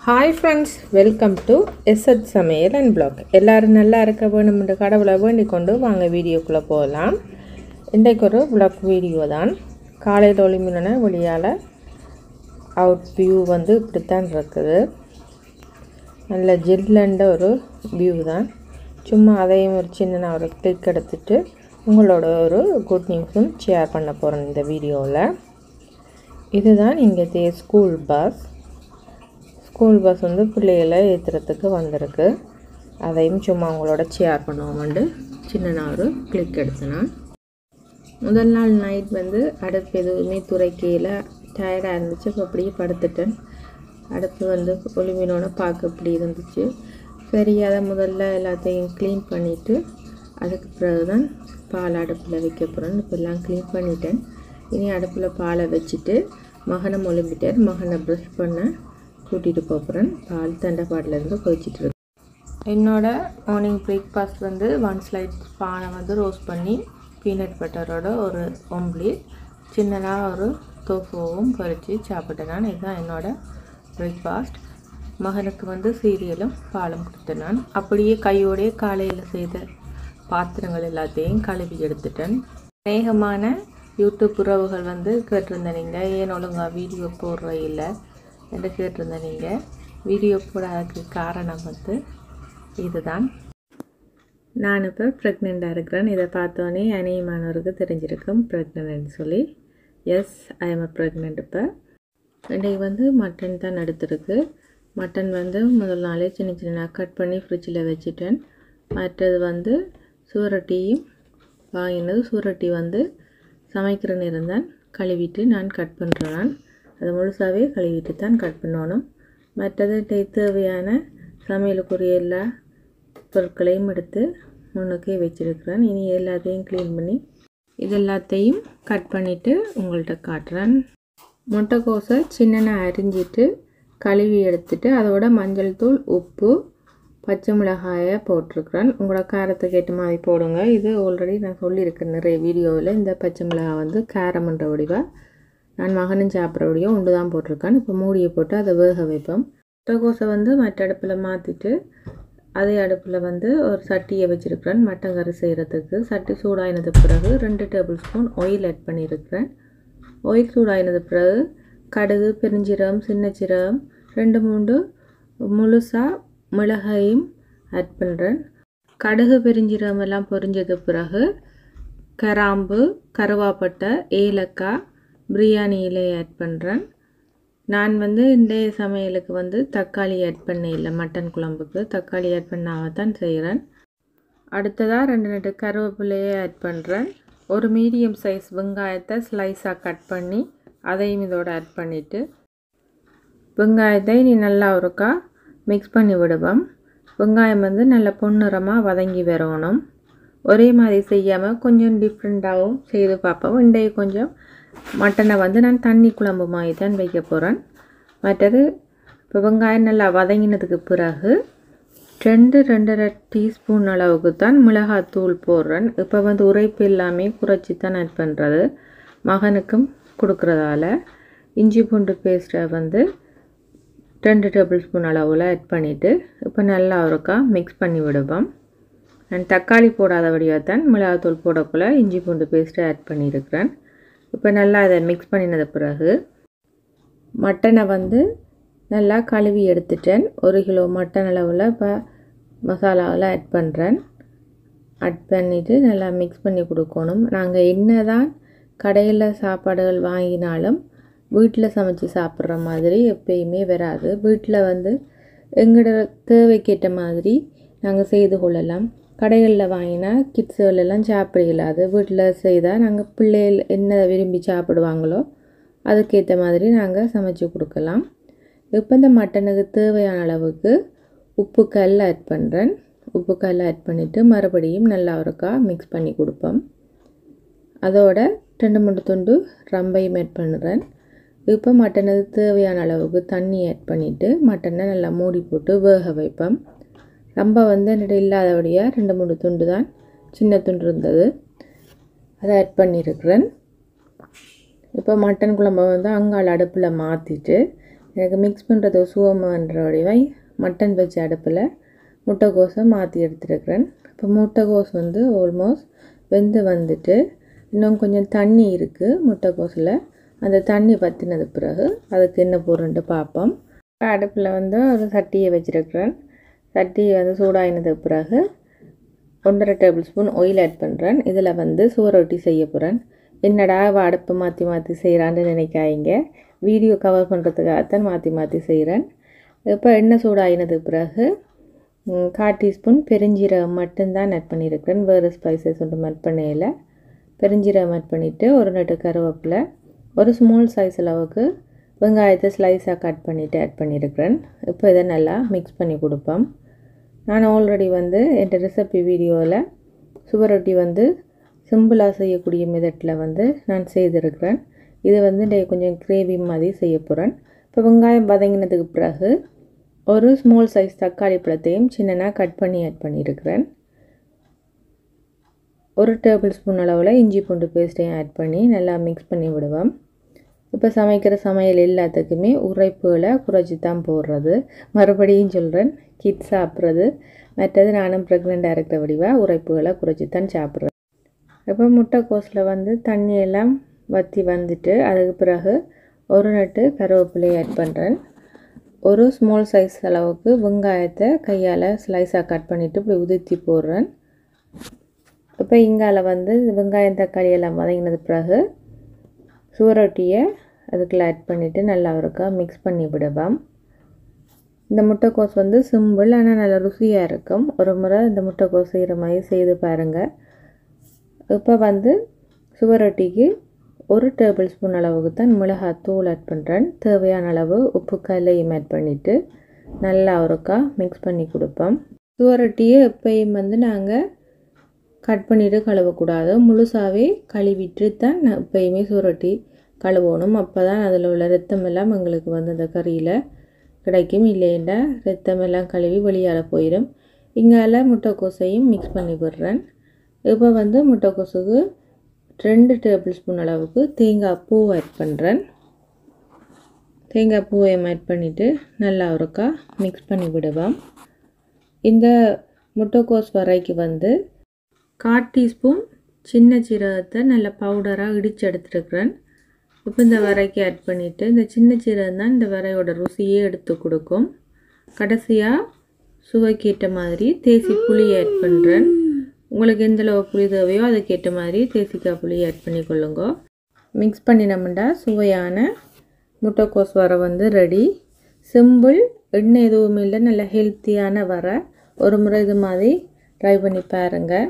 Hi friends, welcome to எஸ்எட் சமையல் and black. எல்லோரும் நல்லா இருக்க வேணும்னு கடவுளை வேண்டிக் கொண்டு வாங்க வீடியோக்குள்ளே போகலாம். இன்றைக்கு ஒரு பிளாக் வீடியோ தான். காலையில் ஒளிமின வழியால் அவுட் வியூ வந்து இப்படித்தான் இருக்குது. நல்ல ஜில்லண்ட ஒரு வியூ தான். சும்மா அதையும் ஒரு சின்ன ஒரு கிளிக் எடுத்துட்டு உங்களோட ஒரு குட் நியூஸும் ஷேர் பண்ண போகிறேன் இந்த வீடியோவில். இதுதான் இங்கே ஸ்கூல் பஸ் வந்து பிள்ளைகளை ஏற்றுறதுக்கு வந்திருக்கு. அதையும் சும்மா உங்களோட ஷேர் பண்ணுவோம்ண்டு சின்ன ஒரு கிளிக் எடுத்தேன். முதல் நாள் நைட் வந்து அடுப்பு எதுவுமே துறைக்கையில் டயர்டாக இருந்துச்சு. இப்போ அப்படியே படுத்துட்டேன். அடுப்பு வந்து ஒளிமினோட பார்க்க இப்படி இருந்துச்சு. சரி, அதை முதல்ல எல்லாத்தையும் க்ளீன் பண்ணிவிட்டு அதுக்கு பிறகு தான் பால் அடுப்பில் வைக்க போகிறேன். இப்போ எல்லாம் க்ளீன் பண்ணிட்டேன். இனி அடுப்பில் பாலை வச்சுட்டு மகனை ஒளிம்பிட்டார். மகனை ப்ரஷ் பண்ண கூட்டிகிட்டு போகிறேன். பால் தண்டைப்பாட்டிலேருந்து கொதிச்சிட்டு இருக்கு. என்னோடய மார்னிங் பிரேக்ஃபாஸ்ட் வந்து 1 ஸ்லைஸ் பானை வந்து ரோஸ்ட் பண்ணி பீனட் பட்டரோட ஒரு ஒம்ப்லேட் சின்னதாக ஒரு தோஃபுவும் பொரித்து சாப்பிட்டேன் நான். இதுதான் என்னோடய பிரேக்ஃபாஸ்ட். மகனுக்கு வந்து சீரியலும் பாலும் கொடுத்தேன் நான். அப்படியே கையோடைய காலையில் செய்த பாத்திரங்கள் எல்லாத்தையும் கழுவி எடுத்துட்டேன். அநேகமான யூடியூப் உறவுகள் வந்து கேட்டிருந்தேன், நீங்கள் ஏன் ஒழுங்காக வீடியோ போடுற இல்லை என்று கேட்டிருந்தேன். நீங்கள் வீடியோ போடாததுக்கு காரணம் வந்து இதுதான். நான் இப்போ ப்ரெக்னெண்ட்டாக இருக்கிறேன். இதை பார்த்தோன்னே அநேகமானவருக்கு தெரிஞ்சிருக்கும் ப்ரெக்னென்ட்னு சொல்லி. Yes, I am pregnant. இப்போ இன்றைக்கு வந்து மட்டன் தான் எடுத்துருக்கு. மட்டன் வந்து முதல் நாளே சின்ன கட் பண்ணி ஃப்ரிட்ஜில் வச்சுட்டேன். மற்றது வந்து சுவரொட்டியும் வாங்கினது. சுவரொட்டி வந்து சமைக்கிற நேரம் தான் கழுவிட்டு நான் கட் பண்ணுறேன். அது முழுசாகவே கழுவிட்டு தான் கட் பண்ணணும். மற்றது தேவையான சமையலுக்குரிய எல்லா பொருட்களையும் எடுத்து முன்னுக்கே வச்சுருக்கிறேன். இனி எல்லாத்தையும் க்ளீன் பண்ணி இது எல்லாத்தையும் கட் பண்ணிவிட்டு உங்கள்கிட்ட காட்டுறேன். முட்டைக்கோஸை சின்ன அரிஞ்சிட்டு கழுவி எடுத்துட்டு அதோட மஞ்சள் தூள், உப்பு, பச்சை மிளகாயை போட்டிருக்கிறேன். உங்களோட காரத்துக்கு ஏற்ற மாதிரி போடுங்க. இது ஆல்ரெடி நான் சொல்லியிருக்கேன் நிறைய வீடியோவில். இந்த பச்சை மிளகாய் வந்து காரம்ன்ற வடிவாக நான் மகனும் சாப்பிட்ற வடிவம் ஒன்று தான் போட்டிருக்கேன். இப்போ மூடியை போட்டு அதை வேக வைப்போம். முட்டைக்கோஸை வந்து மற்ற அடுப்பில் மாற்றிட்டு அதே அடுப்பில் வந்து ஒரு சட்டியை வச்சுருக்கிறேன் மட்டன் கறி செய்கிறதுக்கு. சட்டி சூடாயினது பிறகு 2 டேபிள் ஸ்பூன் ஆயில் ஆட் பண்ணியிருக்கிறேன். ஆயில் சூடாயினது பிறகு கடுகு, பெருஞ்சீரகம், சின்ன சீரகம், 2-3 முழுசாக மிளகாயும் ஆட் பண்ணுறேன். கடுகு, பெருஞ்சீரகம் எல்லாம் பொரிஞ்சது பிறகு கிராம்பு, கருவாப்பட்டை, ஏலக்காய், பிரியாணி இலையை ஆட் பண்ணுறேன். நான் வந்து இன்றைய சமையலுக்கு வந்து தக்காளி ஆட் பண்ண இல்லை. மட்டன் குழம்புக்கு தக்காளி ஆட் பண்ணாமல் தான் செய்கிறேன். அடுத்ததாக 2 கருவேப்பிலையை ஆட் பண்ணுறேன். ஒரு மீடியம் சைஸ் வெங்காயத்தை ஸ்லைஸாக கட் பண்ணி அதையும் இதோட ஆட் பண்ணிவிட்டு வெங்காயத்தை நீ நல்லா ஒருக்கா மிக்ஸ் பண்ணி விடுவோம். வெங்காயம் வந்து நல்ல பொன்னிறமாக வதங்கி வரணும். ஒரே மாதிரி செய்யாமல் கொஞ்சம் டிஃப்ரெண்ட்டாகவும் செய்து பார்ப்போம். இன்றைய கொஞ்சம் மட்டனை வந்து நான் தண்ணி குழம்பு மாதிரி தான் வைக்க போகிறேன். மற்றது இப்போ வெங்காயம் நல்லா வதங்கினதுக்கு பிறகு 2-2.5 டீஸ்பூன் அளவுக்கு தான் மிளகாத்தூள் போடுறேன். இப்போ வந்து உரைப்பு எல்லாமே குறைச்சி தான் ஆட் பண்ணுறது மகனுக்கும் கொடுக்குறதால. இஞ்சி பூண்டு பேஸ்ட்டை வந்து 2 டேபிள் ஸ்பூன் அளவில் ஆட் பண்ணிவிட்டு இப்போ நல்லா ஒருக்கா மிக்ஸ் பண்ணி விடுவோம். நான் தக்காளி போடாத வழியாக தான் மிளகாத்தூள் போடக்குள்ள இஞ்சி பூண்டு பேஸ்ட்டை ஆட் பண்ணியிருக்கிறேன். இப்போ நல்லா அதை மிக்ஸ் பண்ணினது பிறகு மட்டனை வந்து நல்லா கழுவி எடுத்துட்டேன். 1 கிலோ மட்டன் அளவில் இப்போ மசாலாவில் ஆட் பண்ணுறேன். ஆட் பண்ணிவிட்டு நல்லா மிக்ஸ் பண்ணி கொடுக்கணும். நாங்கள் என்ன தான் கடையில் சாப்பாடுகள் வாங்கினாலும் வீட்டில் சமைச்சு சாப்பிட்ற மாதிரி எப்பயுமே வராது. வீட்டில் வந்து எங்களோட தேவைக்கேற்ற மாதிரி நாங்கள் செய்து கொள்ளலாம். கடைகளில் வாங்கினா கிட்ஸுகளெல்லாம் சாப்பிட இல்லாது. வீட்டில் செய்தால் நாங்கள் பிள்ளைகள் என்ன விரும்பி சாப்பிடுவாங்களோ அதுக்கேற்ற மாதிரி நாங்கள் சமைச்சு கொடுக்கலாம். இப்போ இந்த மட்டனுக்கு தேவையான அளவுக்கு உப்புக்கல் ஆட் பண்ணுறேன். உப்புக்கல் ஆட் பண்ணிவிட்டு மறுபடியும் நல்லா ஒருக்கா மிக்ஸ் பண்ணி கொடுப்போம். அதோட 2-3 துண்டு ரம்பையும் ஆட் பண்ணுறேன். இப்போ மட்டனுக்கு தேவையான அளவுக்கு தண்ணி ஆட் பண்ணிவிட்டு மட்டனை நல்லா மூடி போட்டு வேக வைப்போம். ரொம்ப வந்து என்னோட இல்லாதபடியாக 2-3 துண்டு தான் சின்ன துண்டு இருந்தது, அதை ஆட் பண்ணியிருக்கிறேன். இப்போ மட்டன் குழம்பை வந்து அங்காள் அடுப்பில் மாற்றிட்டு எனக்கு மிக்ஸ் பண்ணுறது சுவமன்றோடவை மட்டன் வச்ச அடுப்பில் முட்டைக்கோஸை மாற்றி எடுத்துருக்கிறேன். இப்போ முட்டைக்கோஸ் வந்து ஆல்மோஸ்ட் வெந்து வந்துட்டு இன்னும் கொஞ்சம் தண்ணி இருக்குது முட்டைக்கோஸில். அந்த தண்ணி வற்றினது பிறகு அதுக்கு என்ன போடுறேன்ட்டு பார்ப்போம். அடுப்பில் வந்து ஒரு சட்டியை வச்சுருக்கிறேன். சட்டி வந்து சூடாகினதுக்கு பிறகு 1.5 டேபிள் ஸ்பூன் ஆயில் ஆட் பண்ணுறேன். இதில் வந்து சுவரொட்டி செய்ய போகிறேன். என்னடா அடுப்பை மாற்றி மாற்றி செய்கிறான்னு நினைக்காதீங்க, வீடியோ கவர் பண்ணுறதுக்காகத்தான் மாற்றி மாற்றி செய்கிறேன். இப்போ எண்ணெய் சூடாகினதுக்கு பிறகு 1/4 டீஸ்பூன் பெருஞ்சீரகம் மட்டும்தான் ஆட் பண்ணியிருக்கிறேன். வேறு ஸ்பைசஸ் ஒன்றும் ஆட் பண்ணல. பெருஞ்சீரகம் ஆட் பண்ணிவிட்டு ஒரு நட்டு கருவேப்பிலை, ஒரு ஸ்மால் சைஸ் அளவுக்கு வெங்காயத்தை ஸ்லைஸாக கட் பண்ணிவிட்டு ஆட் பண்ணியிருக்கிறேன். இப்போ இதை நல்லா மிக்ஸ் பண்ணி கொடுப்போம். நான் ஆல்ரெடி வந்து என் ரெசிபி வீடியோவில் சுவரொட்டி வந்து சிம்பிளாக செய்யக்கூடிய மெத்தடில் வந்து நான் செய்திருக்கிறேன். இது வந்து கொஞ்சம் கிரேவி மாதிரி செய்ய போகிறேன். இப்போ வெங்காயம் வதங்கினதுக்கு பிறகு ஒரு ஸ்மால் சைஸ் தக்காளி பழத்தையும் சின்னனாக கட் பண்ணி ஆட் பண்ணியிருக்கிறேன். 1 டேபிள் ஸ்பூன் அளவில் இஞ்சி பூண்டு பேஸ்ட்டையும் ஆட் பண்ணி நல்லா மிக்ஸ் பண்ணி விடுவோம். இப்போ சமைக்கிற சமையல் எல்லாத்துக்குமே உரைப்புகளை குறைச்சி தான் போடுறது. மறுபடியும் சொல்கிறேன், கிட்ஸ் சாப்பிட்றது மற்றது நானும் ப்ரெக்னெண்ட்டாக இருக்கிற வடிவாக உரைப்புகளை குறைச்சி தான் சாப்பிட்றேன். இப்போ முட்டைக்கோஸில் வந்து தண்ணியெல்லாம் வற்றி வந்துட்டு அதுக்கு பிறகு ஒரு நட்டு கருவேப்பிலையை ஆட் பண்ணுறேன். ஒரு ஸ்மால் சைஸ் அளவுக்கு வெங்காயத்தை கையால் ஸ்லைஸாக கட் பண்ணிவிட்டு இப்படி உதிர்த்தி போடுறேன். இப்போ இங்கால வந்து வெங்காயம் தக்காளி எல்லாம் வதங்கினது பிறகு சுவரொட்டியை அதுக்குள்ளே ஆட் பண்ணிவிட்டு நல்லா இருக்கா மிக்ஸ் பண்ணி விடுவோம். இந்த முட்டைக்கோஸ் வந்து சிம்பிள் ஆனால் நல்லா ருசியாக இருக்கும். ஒரு முறை இந்த முட்டைக்கோஸ் செய்கிற மாதிரி செய்து பாருங்கள். இப்போ வந்து சுவரொட்டிக்கு 1 டேபிள் ஸ்பூன் அளவுக்கு தான் மிளகாத்தூள் ஆட் பண்ணுறேன். தேவையான அளவு உப்பு கல்லையும் ஆட் பண்ணிவிட்டு நல்லா இருக்கா மிக்ஸ் பண்ணி கொடுப்போம். சுவரொட்டியை எப்பயும் வந்து நாங்கள் கட் பண்ணிவிட்டு கழுவக்கூடாது, முழுசாகவே கழுவிட்டு தான் எப்பயுமே சுவரொட்டி கழுவணும். அப்போ தான் அதில் உள்ள ரத்தமெல்லாம் எங்களுக்கு வந்து அந்த கறியில் கிடைக்கும். இல்லைன்னா ரத்தமெல்லாம் கழுவி வெளியால் போயிடும். இங்கால முட்டைக்கோஸையும் மிக்ஸ் பண்ணி விடுறேன். இப்போ வந்து முட்டைக்கோஸுக்கு 2 டேபிள் ஸ்பூன் அளவுக்கு தேங்காய் பூ ஆட் பண்ணுறேன். தேங்காய் பூவையும் ஆட் பண்ணிவிட்டு நல்லா ஒருக்கா மிக்ஸ் பண்ணி விடுவோம். இந்த முட்டைக்கோஸ் வரைக்கு வந்து 1/4 டீஸ்பூன் சின்ன சீரகத்தை நல்ல பவுடராக இடித்து எடுத்துருக்கிறேன். இப்போ இந்த வரைக்கு ஆட் பண்ணிவிட்டு இந்த சின்ன சீரகம் தான் இந்த வரையோட ருசியே எடுத்து கொடுக்கும். கடைசியாக சுவைக்கேற்ற மாதிரி தேசி புளி ஆட் பண்ணுறேன். உங்களுக்கு எந்தளவு புளி தேவையோ அதுக்கேற்ற மாதிரி தேசிக்காய் புளி ஆட் பண்ணிக்கொள்ளுங்க. மிக்ஸ் பண்ணினோம்னா சுவையான முட்டைக்கோஸ் வரை வந்து ரெடி. சிம்பிள், எண்ணெய் எதுவுமே இல்லை, நல்ல ஹெல்த்தியான வரை. ஒரு முறை இது மாதிரி ட்ரை பண்ணி பாருங்கள்.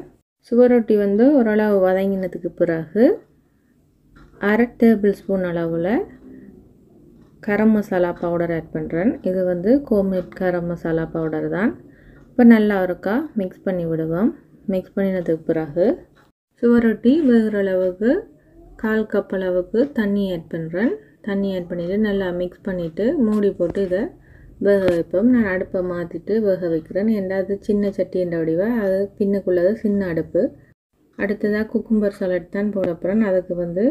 சுவரொட்டி வந்து ஓரளவு வதங்கினதுக்கு பிறகு 1/2 டேபிள் ஸ்பூன் அளவில் கரம் மசாலா பவுடர் ஆட் பண்ணுறேன். இது வந்து கோமேட் கரம் மசாலா பவுடர் தான். இப்போ நல்லா இருக்கா மிக்ஸ் பண்ணி விடுவோம். மிக்ஸ் பண்ணினதுக்கு பிறகு சுவரொட்டி வேகிற அளவுக்கு 1/4 கப் அளவுக்கு தண்ணி ஆட் பண்ணுறேன். தண்ணி ஆட் பண்ணிவிட்டு நல்லா மிக்ஸ் பண்ணிவிட்டு மூடி போட்டு இதை வேக வைப்போம். நான் அடுப்பை மாற்றிட்டு வேக வைக்கிறேன். ரெண்டாவது சின்ன சட்டின்ற வடிவாக அது பின்னுக்குள்ளது சின்ன அடுப்பு. அடுத்ததாக குக்கும்பர் சாலட் தான் போட போகிறேன். அதுக்கு வந்து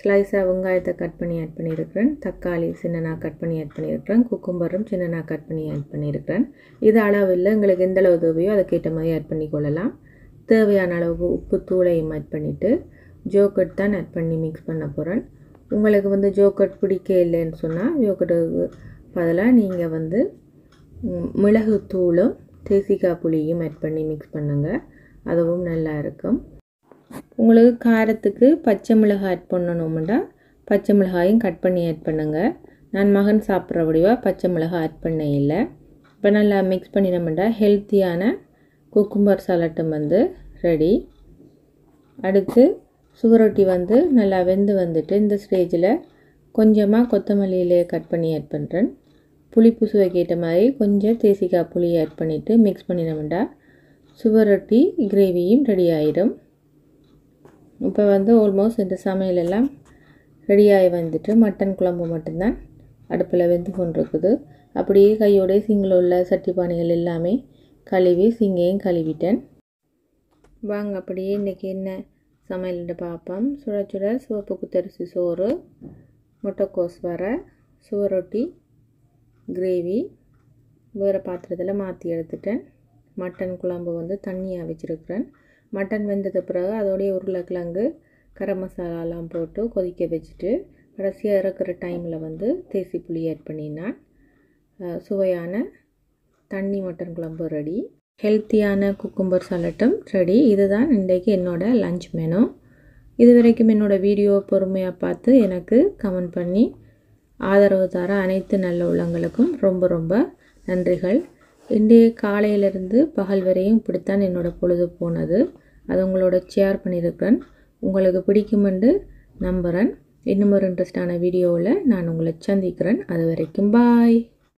ஸ்லைஸாக வெங்காயத்தை கட் பண்ணி ஆட் பண்ணியிருக்கிறேன். தக்காளி சின்னனாக கட் பண்ணி ஆட் பண்ணியிருக்கிறேன். குக்கும்பரும் சின்னனாக கட் பண்ணி ஆட் பண்ணியிருக்கிறேன். இது அளவு இல்லை, உங்களுக்கு எந்த அளவு தேவையோ அதுக்கேற்ற மாதிரி ஆட் பண்ணிக்கொள்ளலாம். தேவையான அளவுக்கு உப்பு தூளையும் ஆட் பண்ணிவிட்டு ஜோக்கட் தான் ஆட் பண்ணி மிக்ஸ் பண்ண போகிறேன். உங்களுக்கு வந்து ஜோக்கட் பிடிக்க இல்லைன்னு சொன்னால் ஜோக்கட்டுக்கு பதிலாக நீங்கள் வந்து மிளகு தூளும் தேசிக்காய் புளியும் ஆட் பண்ணி மிக்ஸ் பண்ணுங்கள். அதுவும் நல்லா இருக்கும். உங்களுக்கு காரத்துக்கு பச்சை மிளகாய் ஆட் பண்ணணும்னா பச்சை மிளகாயும் கட் பண்ணி ஆட் பண்ணுங்கள். நான் மகன் சாப்பிட்ற வடிவாக பச்சை மிளகாய் ஆட் பண்ண இல்லை. இப்போ நல்லா மிக்ஸ் பண்ணினோம்னா ஹெல்த்தியான குக்கும்பர் சாலட்டும் வந்து ரெடி. அடுத்து சுவரொட்டி வந்து நல்லா வெந்து வந்துட்டு இந்த ஸ்டேஜில் கொஞ்சமாக கொத்தமல்லியிலே கட் பண்ணி ஆட் பண்ணுறேன். புளிப்பு சுவைக்கேற்ற மாதிரி கொஞ்சம் தேசிக்காய் புளி ஆட் பண்ணிவிட்டு மிக்ஸ் பண்ணினோம்னா சுவரொட்டி கிரேவியும் ரெடி ஆகிடும். இப்போ வந்து ஆல்மோஸ்ட் இந்த சமையலெல்லாம் ரெடியாகி வந்துட்டு மட்டன் குழம்பு மட்டும்தான் அடுப்பில் வெந்து கொண்டிருக்குது. அப்படியே கையோடைய சிங்கில் உள்ள சட்டி பானைகள் எல்லாமே கழுவி சிங்கையும் கழுவிட்டேன். வாங்க அப்படியே இன்றைக்கி என்ன சமையல்னு பார்ப்போம். சுட சுட சிவப்பு குத்தரிசி சோறு, முட்டைக்கோஸ் வரை, சுவரொட்டி, கிரேவி வேறு பாத்திரத்தில் மாற்றி எடுத்துட்டேன். மட்டன் குழம்பு வந்து தண்ணியாக வச்சுருக்கிறேன். மட்டன் வெந்தது பிறகு அதோடைய உருளைக்கிழங்கு கரம் மசாலாலாம் போட்டு கொதிக்க வச்சுட்டு கடைசியாக இறக்குற டைமில் வந்து தேசி புளி ஆட் பண்ணினான். சுவையான தண்ணி மட்டன் குழம்பு ரெடி. ஹெல்த்தியான குக்கும்பர் சலட்டும் ரெடி. இதுதான் இன்றைக்கு என்னோடய லஞ்ச் மெனு. இது வரைக்கும் என்னோடய வீடியோ பொறுமையாக பார்த்து எனக்கு கமெண்ட் பண்ணி ஆதரவு தர அனைத்து நல்ல உள்ளங்களுக்கும் ரொம்ப ரொம்ப நன்றிகள். இன்றைய காலையிலிருந்து பகல் வரையும் இப்படித்தான் என்னோடய பொழுது போனது. அது உங்களோட ஷேர் பண்ணியிருக்கிறேன். உங்களுக்கு பிடிக்குமென்று நம்புகிறேன். இன்னும் ஒரு இன்ட்ரெஸ்டான வீடியோவில் நான் உங்களை சந்திக்கிறேன். அது வரைக்கும் பாய்.